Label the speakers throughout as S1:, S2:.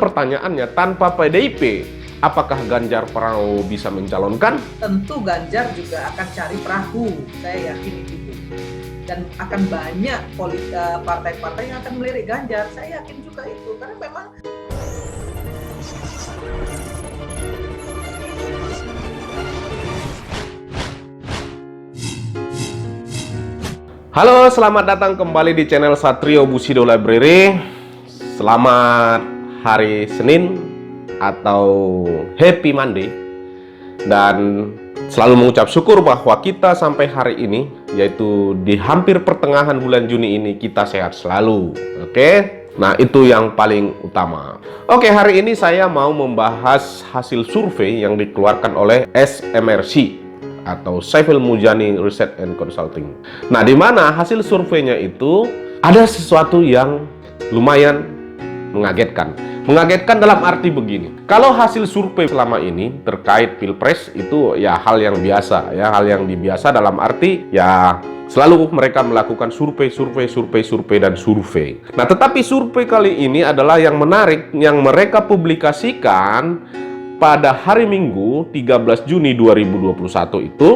S1: pertanyaannya, tanpa PDIP, apakah Ganjar Pranowo bisa mencalonkan?
S2: Tentu Ganjar juga akan cari perahu, saya yakin itu. Dan akan banyak partai-partai yang akan melirik Ganjar, saya yakin juga itu. Karena memang
S1: Halo, selamat datang kembali di channel Satrio Bushido Library. Selamat hari Senin atau Happy Monday. Dan selalu mengucap syukur bahwa kita sampai hari ini, yaitu di hampir pertengahan bulan Juni ini, kita sehat selalu. Oke? Nah, itu yang paling utama. Oke, hari ini saya mau membahas hasil survei yang dikeluarkan oleh SMRC atau Saiful Mujani Research and Consulting. Nah, di mana hasil surveinya itu ada sesuatu yang lumayan mengagetkan. Mengagetkan dalam arti begini. Kalau hasil survei selama ini terkait Pilpres itu ya hal yang biasa, ya hal yang biasa dalam arti ya selalu mereka melakukan survei dan survei. Nah, tetapi survei kali ini adalah yang menarik, yang mereka publikasikan pada hari Minggu 13 Juni 2021 itu,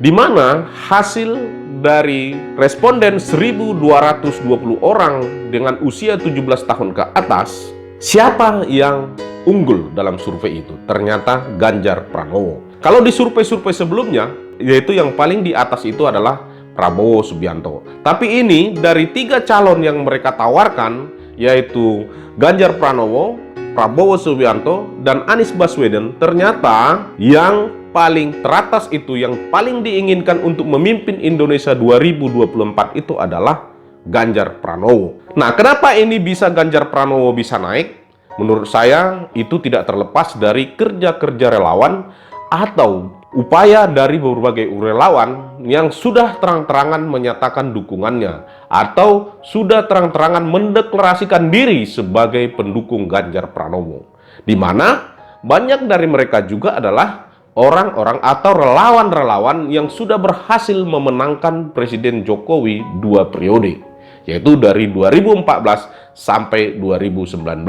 S1: di mana hasil dari responden 1.220 orang dengan usia 17 tahun ke atas, siapa yang unggul dalam survei itu? Ternyata Ganjar Pranowo. Kalau di survei-survei sebelumnya, yaitu yang paling di atas itu adalah Prabowo Subianto. Tapi ini dari 3 calon yang mereka tawarkan, yaitu Ganjar Pranowo, Prabowo Subianto, dan Anies Baswedan, ternyata yang paling teratas itu, yang paling diinginkan untuk memimpin Indonesia 2024 itu adalah Ganjar Pranowo. Nah, kenapa ini bisa Ganjar Pranowo bisa naik? Menurut saya itu tidak terlepas dari kerja-kerja relawan atau upaya dari berbagai relawan yang sudah terang-terangan menyatakan dukungannya atau sudah terang-terangan mendeklarasikan diri sebagai pendukung Ganjar Pranowo, di mana banyak dari mereka juga adalah orang-orang atau relawan-relawan yang sudah berhasil memenangkan Presiden Jokowi 2 periode, yaitu dari 2014 sampai 2019.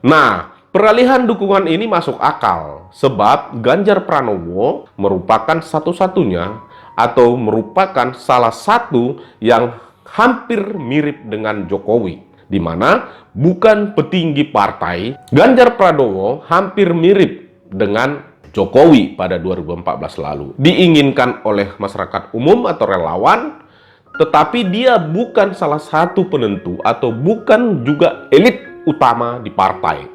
S1: Nah, peralihan dukungan ini masuk akal sebab Ganjar Pranowo merupakan satu-satunya atau merupakan salah satu yang hampir mirip dengan Jokowi, di mana bukan petinggi partai. Ganjar Pranowo hampir mirip dengan Jokowi pada 2014 lalu. Diinginkan oleh masyarakat umum atau relawan, tetapi dia bukan salah satu penentu atau bukan juga elit utama di partai.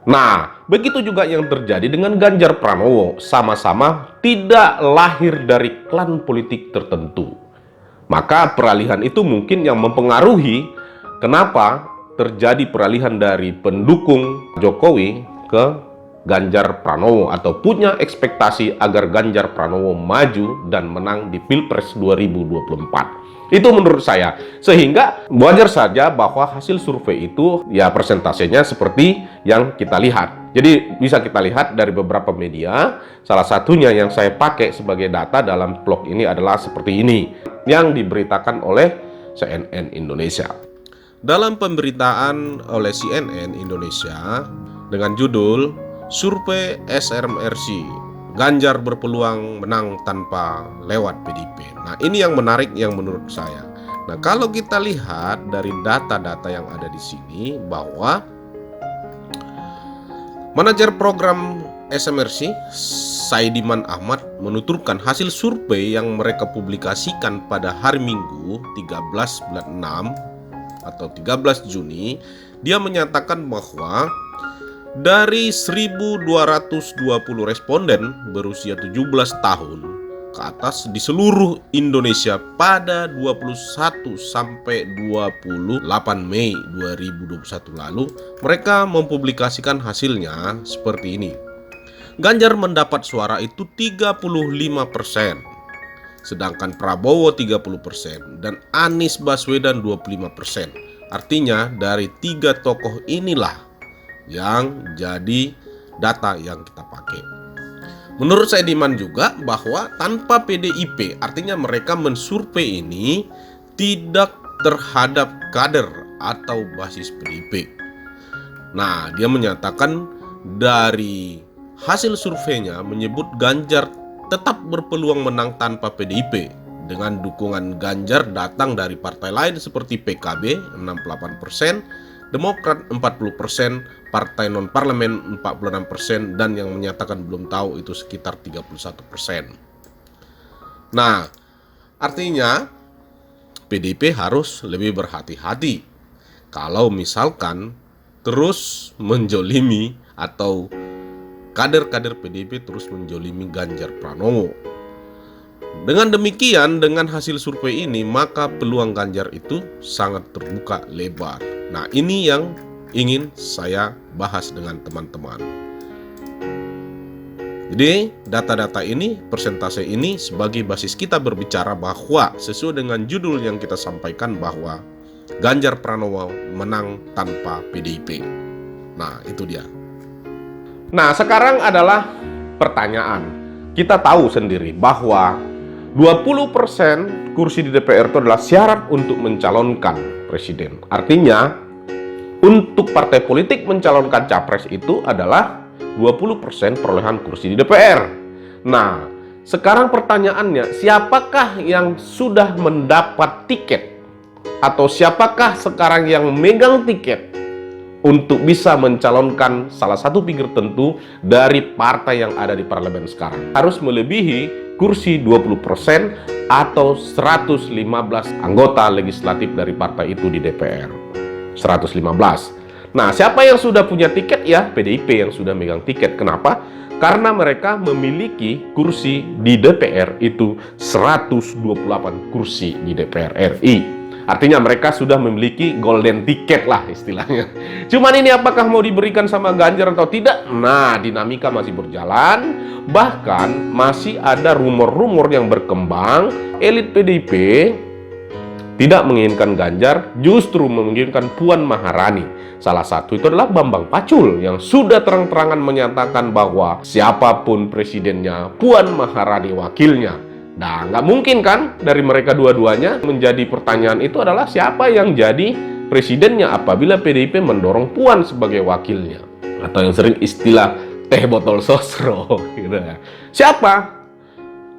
S1: Nah, begitu juga yang terjadi dengan Ganjar Pranowo, sama-sama tidak lahir dari klan politik tertentu. Maka peralihan itu mungkin yang mempengaruhi kenapa terjadi peralihan dari pendukung Jokowi ke Ganjar Pranowo atau punya ekspektasi agar Ganjar Pranowo maju dan menang di Pilpres 2024. Itu menurut saya. Sehingga wajar saja bahwa hasil survei itu ya persentasenya seperti yang kita lihat. Jadi bisa kita lihat dari beberapa media, salah satunya yang saya pakai sebagai data dalam blog ini adalah seperti ini, yang diberitakan oleh CNN Indonesia. Dalam pemberitaan oleh CNN Indonesia dengan judul Survei SMRC, Ganjar berpeluang menang tanpa lewat PDIP. Nah, ini yang menarik yang menurut saya. Nah, kalau kita lihat dari data-data yang ada di sini bahwa manajer program SMRC, Saidiman Ahmad, menuturkan hasil survei yang mereka publikasikan pada hari Minggu 13 bulan 6 atau 13 Juni, dia menyatakan bahwa dari 1.220 responden berusia 17 tahun ke atas di seluruh Indonesia pada 21 sampai 28 Mei 2021 lalu, mereka mempublikasikan hasilnya seperti ini. Ganjar mendapat suara itu 35%, sedangkan Prabowo 30% dan Anies Baswedan 25%. Artinya dari 3 tokoh inilah yang jadi data yang kita pakai. Menurut Saidiman juga bahwa tanpa PDIP, artinya mereka mensurvei ini tidak terhadap kader atau basis PDIP. Nah, dia menyatakan dari hasil surveinya menyebut Ganjar tetap berpeluang menang tanpa PDIP, dengan dukungan Ganjar datang dari partai lain seperti PKB 68%, Demokrat 40%, partai non-parlemen 46%, dan yang menyatakan belum tahu itu sekitar 31%. Nah, artinya PDIP harus lebih berhati-hati kalau misalkan terus menjolimi atau kader-kader PDIP terus menjolimi Ganjar Pranowo. Dengan demikian, dengan hasil survei ini, maka peluang Ganjar itu sangat terbuka lebar. Nah, ini yang ingin saya bahas dengan teman-teman. Jadi, data-data ini, persentase ini sebagai basis kita berbicara bahwa sesuai dengan judul yang kita sampaikan bahwa Ganjar Pranowo menang tanpa PDIP. Nah, itu dia. Nah, sekarang adalah pertanyaan. Kita tahu sendiri bahwa 20% kursi di DPR itu adalah syarat untuk mencalonkan presiden. Artinya, untuk partai politik mencalonkan capres itu adalah 20% perolehan kursi di DPR. Nah, sekarang pertanyaannya, siapakah yang sudah mendapat tiket? Atau siapakah sekarang yang megang tiket untuk bisa mencalonkan salah satu figur tentu dari partai yang ada di parlemen sekarang? Harus melebihi kursi 20% atau 115 anggota legislatif dari partai itu di DPR. 115. Nah, siapa yang sudah punya tiket? Ya, PDIP yang sudah megang tiket. Kenapa? Karena mereka memiliki kursi di DPR itu 128 kursi di DPR RI. Artinya mereka sudah memiliki golden ticket lah istilahnya. Cuman ini apakah mau diberikan sama Ganjar atau tidak? Nah, dinamika masih berjalan. Bahkan masih ada rumor-rumor yang berkembang. Elit PDIP tidak menginginkan Ganjar, justru menginginkan Puan Maharani. Salah satu itu adalah Bambang Pacul yang sudah terang-terangan menyatakan bahwa siapapun presidennya, Puan Maharani wakilnya. Nah, nggak mungkin kan dari mereka dua-duanya. Menjadi pertanyaan itu adalah siapa yang jadi presidennya apabila PDIP mendorong Puan sebagai wakilnya. Atau yang sering istilah teh botol sosro gitu ya. Siapa?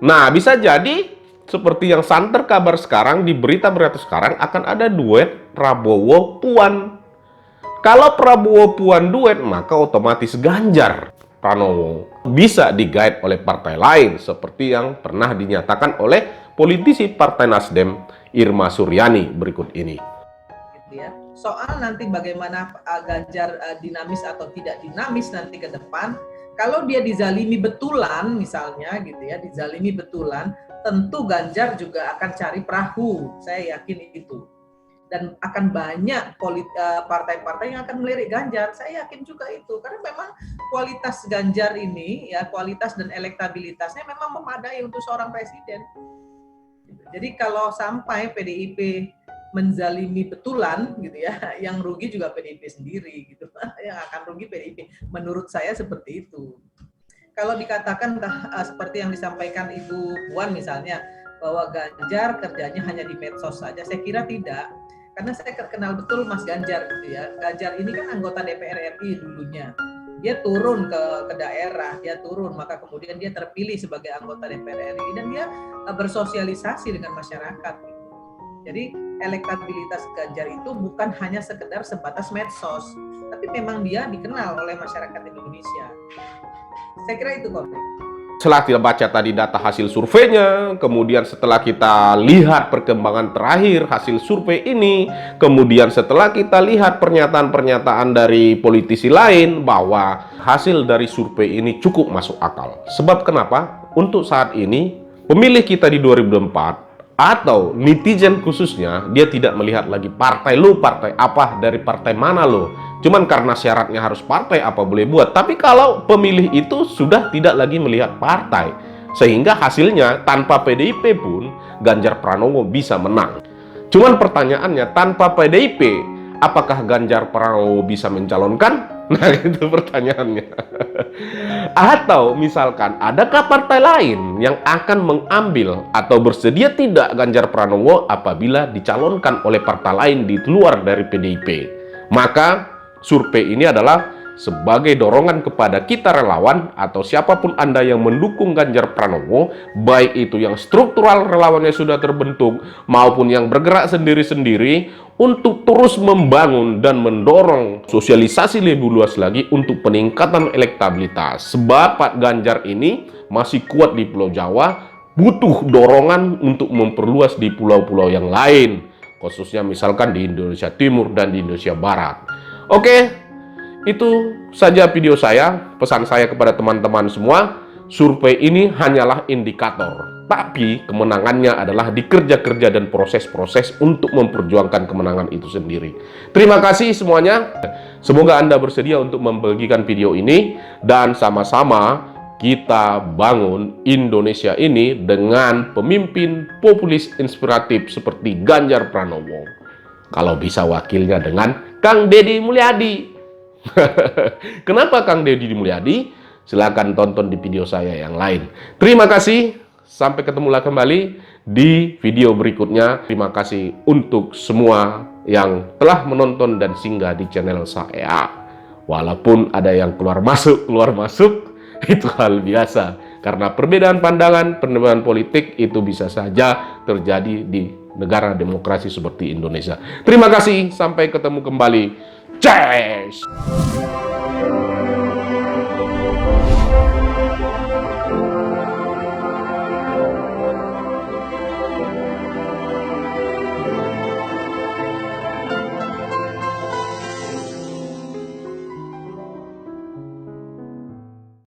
S1: Nah, bisa jadi seperti yang santer kabar sekarang, di berita-berita sekarang akan ada duet Prabowo-Puan. Kalau Prabowo-Puan duet, maka otomatis Ganjar Pranowo bisa digait oleh partai lain seperti yang pernah dinyatakan oleh politisi Partai Nasdem Irma Suryani berikut ini.
S2: Gitu ya. Soal nanti bagaimana Ganjar dinamis atau tidak dinamis nanti ke depan, kalau dia dizalimi betulan misalnya gitu ya, dizalimi betulan, tentu Ganjar juga akan cari perahu, saya yakin itu. Dan akan banyak partai-partai yang akan melirik Ganjar, saya yakin juga itu. Karena memang kualitas Ganjar ini, ya kualitas dan elektabilitasnya memang memadai untuk seorang presiden. Jadi kalau sampai PDIP menzalimi betulan gitu ya, yang rugi juga PDIP sendiri gitu. Yang akan rugi PDIP. Menurut saya seperti itu. Kalau dikatakan seperti yang disampaikan Ibu Puan misalnya, bahwa Ganjar kerjanya hanya di medsos saja, saya kira tidak. Karena saya kenal betul Mas Ganjar gitu ya. Ganjar ini kan anggota DPR RI dulunya. Dia turun ke daerah, dia turun, maka kemudian dia terpilih sebagai anggota DPR RI dan dia bersosialisasi dengan masyarakat. Jadi elektabilitas Ganjar itu bukan hanya sekedar sebatas medsos, tapi memang dia dikenal oleh masyarakat Indonesia. Saya kira itu kok.
S1: Setelah kita baca tadi data hasil surveinya, kemudian setelah kita lihat perkembangan terakhir hasil survei ini, kemudian setelah kita lihat pernyataan-pernyataan dari politisi lain bahwa hasil dari survei ini cukup masuk akal. Sebab kenapa? Untuk saat ini, pemilih kita di 2024 atau netizen khususnya, dia tidak melihat lagi partai lu, partai apa, dari partai mana lo. Cuman karena syaratnya harus partai apa boleh buat. Tapi kalau pemilih itu sudah tidak lagi melihat partai, sehingga hasilnya tanpa PDIP pun Ganjar Pranowo bisa menang. Cuman pertanyaannya, tanpa PDIP apakah Ganjar Pranowo bisa mencalonkan? Nah, itu pertanyaannya. Atau misalkan adakah partai lain yang akan mengambil atau bersedia tidak Ganjar Pranowo apabila dicalonkan oleh partai lain di luar dari PDIP? Maka survei ini adalah sebagai dorongan kepada kita relawan atau siapapun Anda yang mendukung Ganjar Pranowo, baik itu yang struktural relawannya sudah terbentuk maupun yang bergerak sendiri-sendiri, untuk terus membangun dan mendorong sosialisasi lebih luas lagi untuk peningkatan elektabilitas. Sebab Pak Ganjar ini masih kuat di Pulau Jawa, butuh dorongan untuk memperluas di pulau-pulau yang lain, khususnya misalkan di Indonesia Timur dan di Indonesia Barat. Oke, itu saja video saya, pesan saya kepada teman-teman semua. Survei ini hanyalah indikator, tapi kemenangannya adalah di kerja-kerja dan proses-proses untuk memperjuangkan kemenangan itu sendiri. Terima kasih semuanya. Semoga Anda bersedia untuk membagikan video ini dan sama-sama kita bangun Indonesia ini dengan pemimpin populis inspiratif seperti Ganjar Pranowo. Kalau bisa wakilnya dengan Kang Deddy Mulyadi. Kenapa Kang Deddy Mulyadi? Silakan tonton di video saya yang lain. Terima kasih. Sampai ketemu lagi kembali di video berikutnya. Terima kasih untuk semua yang telah menonton dan singgah di channel saya. Walaupun ada yang keluar masuk, itu hal biasa. Karena perbedaan pandangan, perbedaan politik itu bisa saja terjadi di negara demokrasi seperti Indonesia. Terima kasih. Sampai ketemu kembali. Cheers!